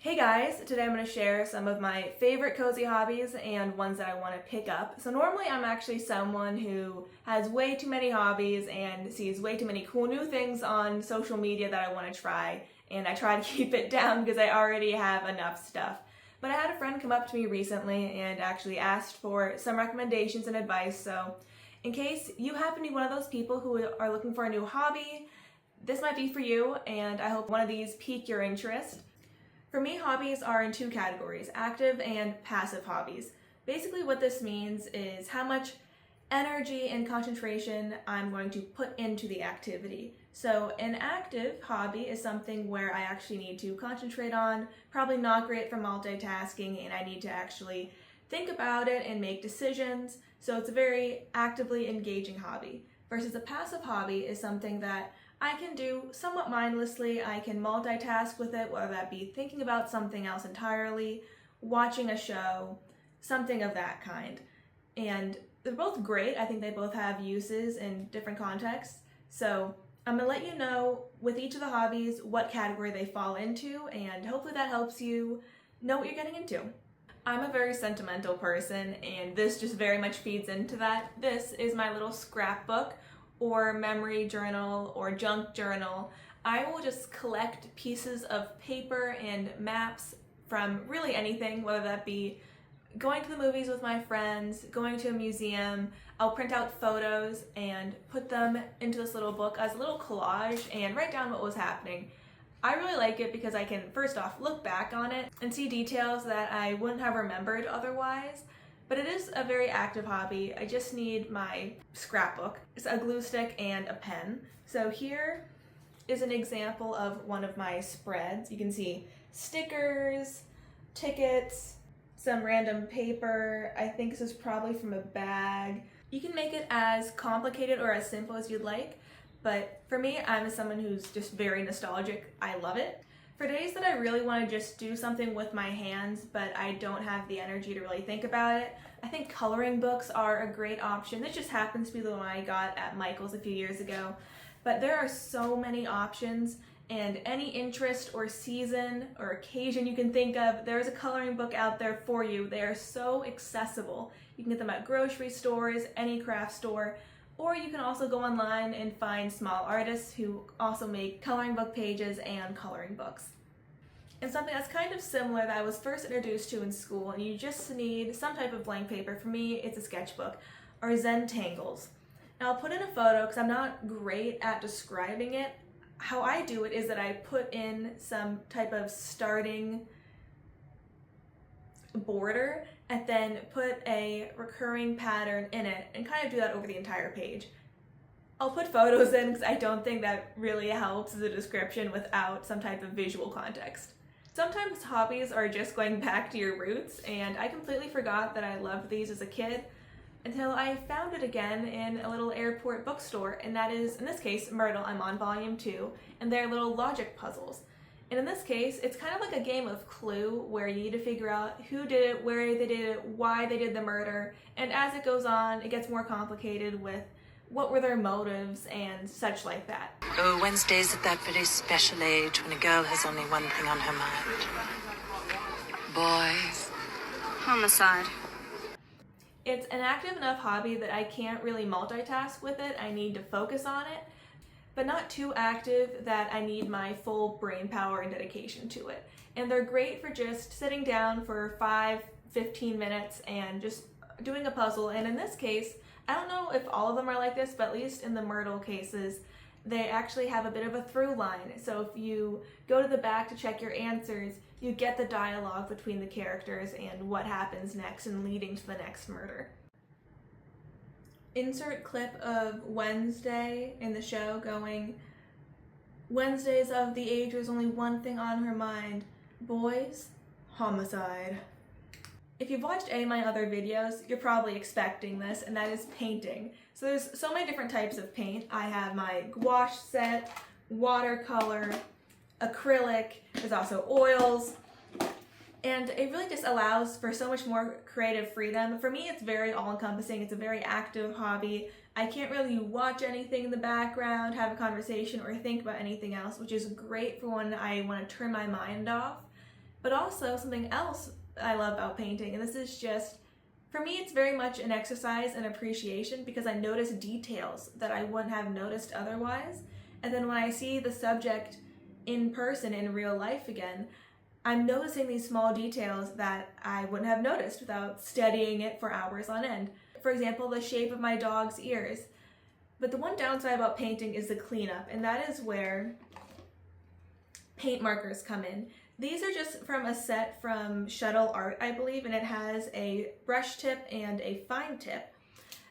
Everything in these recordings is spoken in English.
Hey guys, today I'm going to share some of my favorite cozy hobbies and ones that I want to pick up. So normally I'm actually someone who has way too many hobbies and sees way too many cool new things on social media that I want to try, and I try to keep it down because I already have enough stuff. But I had a friend come up to me recently and actually asked for some recommendations and advice, so in case you happen to be one of those people who are looking for a new hobby, this might be for you, and I hope one of these pique your interest. For me, hobbies are in two categories, active and passive hobbies. Basically what this means is how much energy and concentration I'm going to put into the activity. So an active hobby is something where I actually need to concentrate on, probably not great for multitasking, and I need to actually think about it and make decisions. So it's a very actively engaging hobby. Versus a passive hobby is something that I can do somewhat mindlessly. I can multitask with it, whether that be thinking about something else entirely, watching a show, something of that kind. And they're both great. I think they both have uses in different contexts. So I'm gonna let you know with each of the hobbies what category they fall into, and hopefully that helps you know what you're getting into. I'm a very sentimental person, and this just very much feeds into that. This is my little scrapbook or memory journal or junk journal. I will just collect pieces of paper and maps from really anything, whether that be going to the movies with my friends, going to a museum. I'll print out photos and put them into this little book as a little collage and write down what was happening. I really like it because I can first off look back on it and see details that I wouldn't have remembered otherwise. But it is a very active hobby. I just need my scrapbook, it's a glue stick and a pen. So here is an example of one of my spreads. You can see stickers, tickets, some random paper. I think this is probably from a bag. You can make it as complicated or as simple as you'd like, but for me, I'm someone who's just very nostalgic. I love it. For days that I really want to just do something with my hands, but I don't have the energy to really think about it, I think coloring books are a great option. This just happens to be the one I got at Michael's a few years ago. But there are so many options, and any interest or season or occasion you can think of, there's a coloring book out there for you. They are so accessible. You can get them at grocery stores, any craft store, or you can also go online and find small artists who also make coloring book pages and coloring books. And something that's kind of similar that I was first introduced to in school, and you just need some type of blank paper. For me, it's a sketchbook, or Zentangles. Now I'll put in a photo because I'm not great at describing it. How I do it is that I put in some type of starting border and then put a recurring pattern in it and kind of do that over the entire page. I'll put photos in because I don't think that really helps as a description without some type of visual context. Sometimes hobbies are just going back to your roots, and I completely forgot that I loved these as a kid until I found it again in a little airport bookstore, and that is, in this case, Myrtle. I'm on volume 2, and they're little logic puzzles. And in this case, it's kind of like a game of Clue where you need to figure out who did it, where they did it, why they did the murder, and as it goes on, it gets more complicated with what were their motives and such like that. Oh, Wednesday's at that very special age when a girl has only one thing on her mind. Boys. Homicide. It's an active enough hobby that I can't really multitask with it. I need to focus on it, but not too active that I need my full brain power and dedication to it. And they're great for just sitting down for 5-15 minutes and just doing a puzzle. And in this case, I don't know if all of them are like this, but at least in the Myrtle cases, they actually have a bit of a through line. So if you go to the back to check your answers, you get the dialogue between the characters and what happens next and leading to the next murder. Insert clip of Wednesday in the show going, Wednesday's of the age there's only one thing on her mind. Boys, homicide. If you've watched any of my other videos, you're probably expecting this, and that is painting. So there's so many different types of paint. I have my gouache set, watercolor, acrylic, there's also oils, and it really just allows for so much more creative freedom. For me, it's very all-encompassing. It's a very active hobby. I can't really watch anything in the background, have a conversation, or think about anything else, which is great for when I want to turn my mind off. But also something else I love about painting, and this is just, for me, it's very much an exercise in appreciation because I notice details that I wouldn't have noticed otherwise. And then when I see the subject in person, in real life again, I'm noticing these small details that I wouldn't have noticed without studying it for hours on end. For example, the shape of my dog's ears. But the one downside about painting is the cleanup, and that is where paint markers come in. These are just from a set from Shuttle Art, I believe, and it has a brush tip and a fine tip.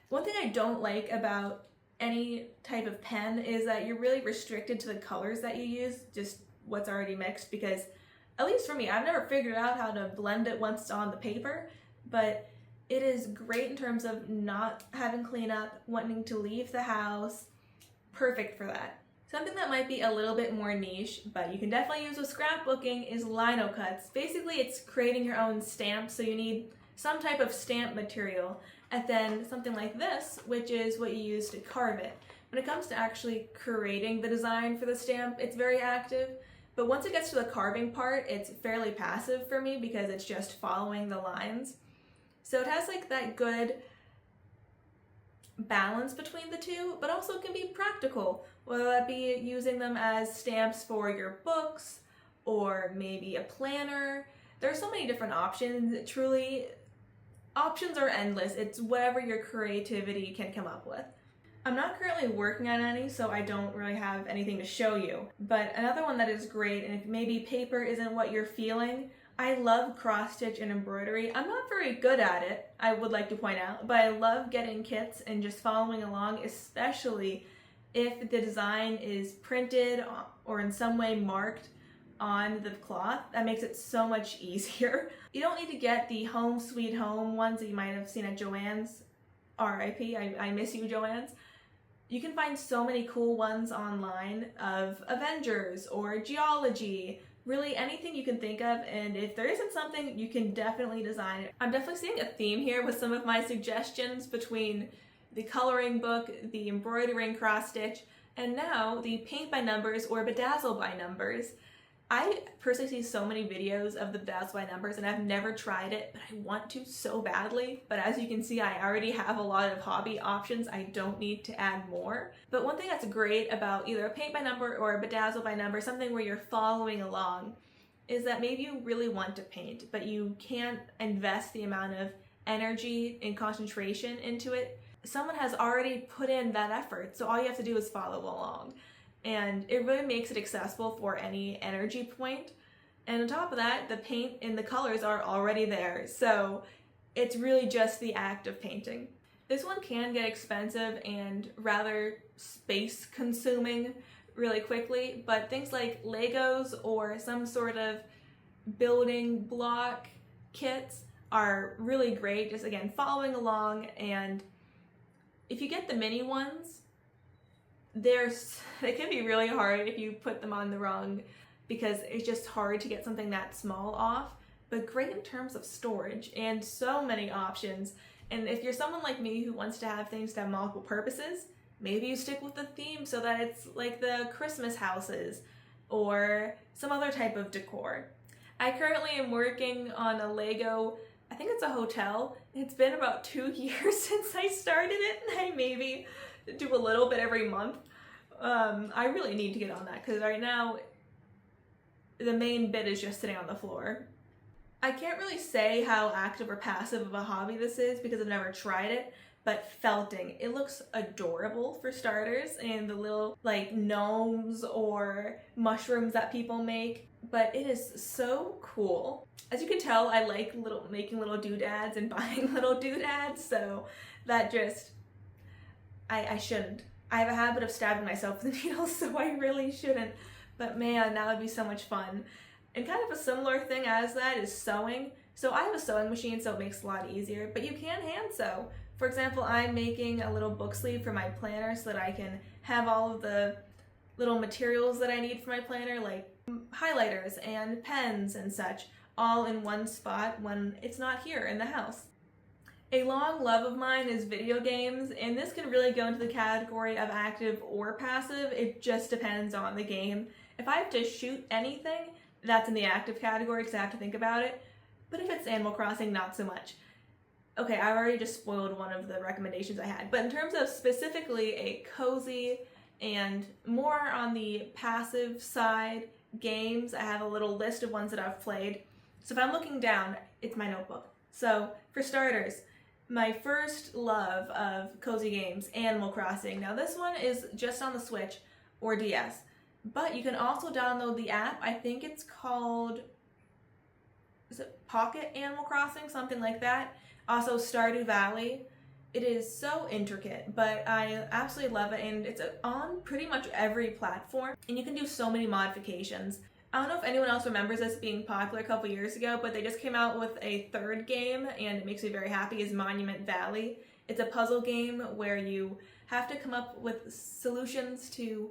One thing I don't like about any type of pen is that you're really restricted to the colors that you use, just what's already mixed, because at least for me, I've never figured out how to blend it once it's on the paper, but it is great in terms of not having cleanup, wanting to leave the house. Perfect for that. Something that might be a little bit more niche, but you can definitely use with scrapbooking, is lino cuts. Basically, it's creating your own stamps, so you need some type of stamp material, and then something like this, which is what you use to carve it. When it comes to actually creating the design for the stamp, it's very active, but once it gets to the carving part, it's fairly passive for me because it's just following the lines. So it has like that good balance between the two, but also can be practical, whether that be using them as stamps for your books or maybe a planner. There are so many different options. Truly, options are endless. It's whatever your creativity can come up with. I'm not currently working on any, so I don't really have anything to show you. But another one that is great, and if maybe paper isn't what you're feeling, I love cross stitch and embroidery. I'm not very good at it, I would like to point out, but I love getting kits and just following along, especially if the design is printed or in some way marked on the cloth. That makes it so much easier. You don't need to get the Home Sweet Home ones that you might have seen at Joann's. RIP, I miss you, Joann's. You can find so many cool ones online of Avengers or geology, really anything you can think of, and if there isn't something, you can definitely design it. I'm definitely seeing a theme here with some of my suggestions between the coloring book, the embroidering cross stitch, and now the paint by numbers or bedazzle by numbers. I personally see so many videos of the bedazzle by numbers and I've never tried it, but I want to so badly. But as you can see, I already have a lot of hobby options. I don't need to add more. But one thing that's great about either a paint by number or a bedazzle by number, something where you're following along, is that maybe you really want to paint, but you can't invest the amount of energy and concentration into it. Someone has already put in that effort, so all you have to do is follow along. And it really makes it accessible for any energy point. And on top of that, the paint and the colors are already there, so it's really just the act of painting. This one can get expensive and rather space consuming really quickly, but things like Legos or some sort of building block kits are really great, just again following along. And if you get the mini ones, they can be really hard if you put them on the wrong, because it's just hard to get something that small off, but great in terms of storage and so many options. And if you're someone like me who wants to have things to have multiple purposes, maybe you stick with the theme so that it's like the Christmas houses or some other type of decor. I currently am working on a Lego, I think it's a hotel. It's been about 2 years since I started it, and I maybe do a little bit every month. I really need to get on that because right now the main bit is just sitting on the floor. I can't really say how active or passive of a hobby this is because I've never tried it, but felting, it looks adorable for starters, and the little like gnomes or mushrooms that people make, but it is so cool. As you can tell, I like making little doodads and buying little doodads, so that just I shouldn't. I have a habit of stabbing myself with needles, so I really shouldn't. But man, that would be so much fun. And kind of a similar thing as that is sewing. So I have a sewing machine, so it makes it a lot easier, but you can hand sew. For example, I'm making a little book sleeve for my planner so that I can have all of the little materials that I need for my planner, like highlighters and pens and such, all in one spot when it's not here in the house. A long love of mine is video games, and this can really go into the category of active or passive. It just depends on the game. If I have to shoot anything, that's in the active category because I have to think about it. But if it's Animal Crossing, not so much. Okay, I already just spoiled one of the recommendations I had. But in terms of specifically a cozy and more on the passive side games, I have a little list of ones that I've played. So if I'm looking down, it's my notebook. So for starters, my first love of cozy games, Animal Crossing. Now this one is just on the Switch or DS, but you can also download the app. I think it's called, is it Pocket Animal Crossing? Something like that. Also Stardew Valley. It is so intricate, but I absolutely love it, and it's on pretty much every platform, and you can do so many modifications. I don't know if anyone else remembers this being popular a couple years ago, but they just came out with a third game, and it makes me very happy, is Monument Valley. It's a puzzle game where you have to come up with solutions to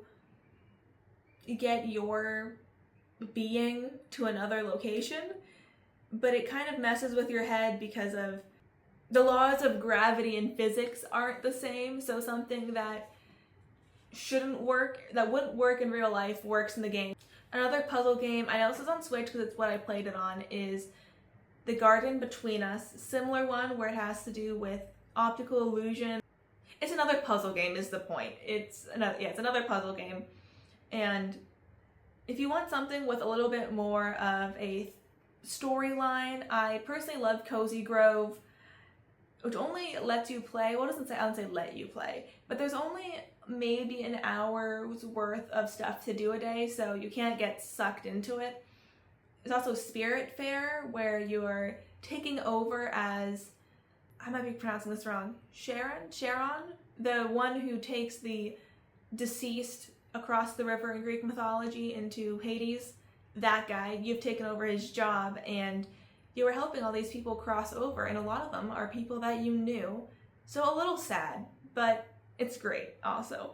get your being to another location, but it kind of messes with your head because of the laws of gravity and physics aren't the same, so something that shouldn't work, that wouldn't work in real life, works in the game. Another puzzle game, I know this is on Switch because it's what I played it on, is The Garden Between Us. Similar one where it has to do with optical illusion. It's another puzzle game is the point. It's another puzzle game. And if you want something with a little bit more of a storyline, I personally love Cozy Grove, which only lets you play, well, it doesn't say, I don't say let you play, but there's only maybe an hour's worth of stuff to do a day, so you can't get sucked into it. There's also Spirit Fair, where you're taking over as, I might be pronouncing this wrong, Charon, the one who takes the deceased across the river in Greek mythology into Hades. That guy, you've taken over his job, and you were helping all these people cross over, and a lot of them are people that you knew. So a little sad, but it's great also.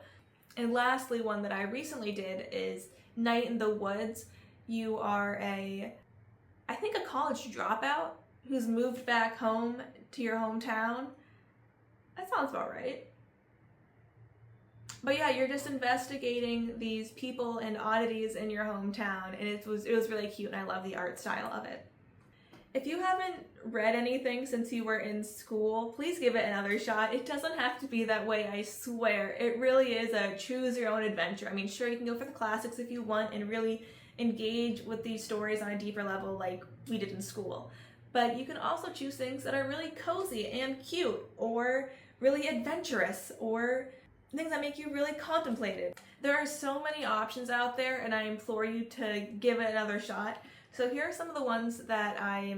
And lastly, one that I recently did is Night in the Woods. You are I think a college dropout who's moved back home to your hometown. That sounds about right. But yeah, you're just investigating these people and oddities in your hometown, and it was really cute, and I love the art style of it. If you haven't read anything since you were in school, please give it another shot. It doesn't have to be that way, I swear. It really is a choose your own adventure. I mean, sure, you can go for the classics if you want and really engage with these stories on a deeper level like we did in school. But you can also choose things that are really cozy and cute, or really adventurous, or things that make you really contemplative. There are so many options out there, and I implore you to give it another shot. So here are some of the ones that I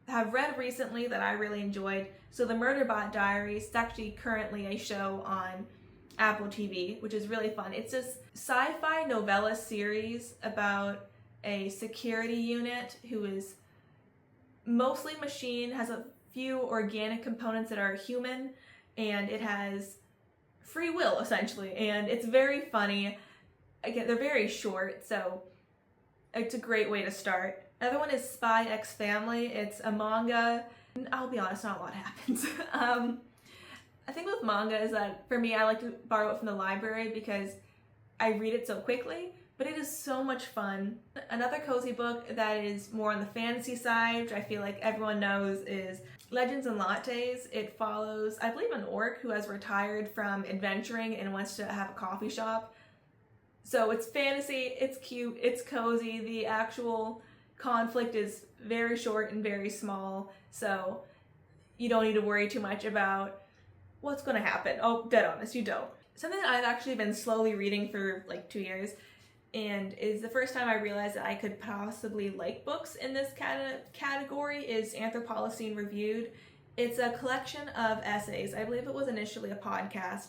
have read recently that I really enjoyed. So The Murderbot Diaries, it's actually currently a show on Apple TV, which is really fun. It's this sci-fi novella series about a security unit who is mostly machine, has a few organic components that are human, and it has free will, essentially. And it's very funny. Again, they're very short, so it's a great way to start. Another one is Spy X Family. It's a manga. I'll be honest, not a lot happens. I think with manga is that, for me, I like to borrow it from the library because I read it so quickly, but it is so much fun. Another cozy book that is more on the fantasy side, which I feel like everyone knows, is Legends and Lattes. It follows, I believe, an orc who has retired from adventuring and wants to have a coffee shop. So it's fantasy, it's cute, it's cozy. The actual conflict is very short and very small, so you don't need to worry too much about what's going to happen. Oh, dead honest, you don't. Something that I've actually been slowly reading for like 2 years, and is the first time I realized that I could possibly like books in this category, is Anthropocene Reviewed. It's a collection of essays. I believe it was initially a podcast,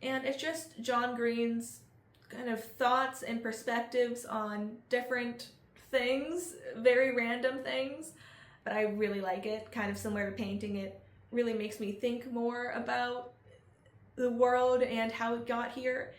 and it's just John Green's kind of thoughts and perspectives on different things, very random things, but I really like it. Kind of similar to painting, it really makes me think more about the world and how it got here,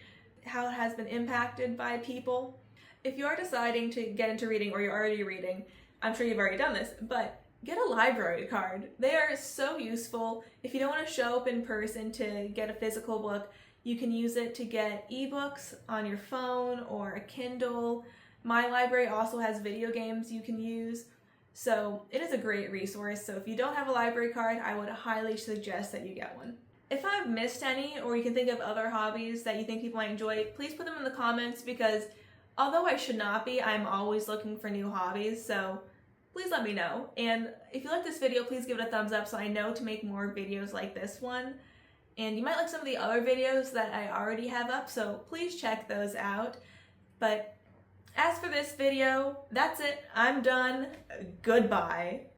how it has been impacted by people. If you are deciding to get into reading, or you're already reading, I'm sure you've already done this, but get a library card. They are so useful. If you don't want to show up in person to get a physical book, you can use it to get ebooks on your phone or a Kindle. My library also has video games you can use, so it is a great resource. So if you don't have a library card, I would highly suggest that you get one. If I've missed any, or you can think of other hobbies that you think people might enjoy, please put them in the comments, because although I should not be, I'm always looking for new hobbies, so please let me know. And if you like this video, please give it a thumbs up so I know to make more videos like this one. And you might like some of the other videos that I already have up, so please check those out. But as for this video, that's it. I'm done. Goodbye.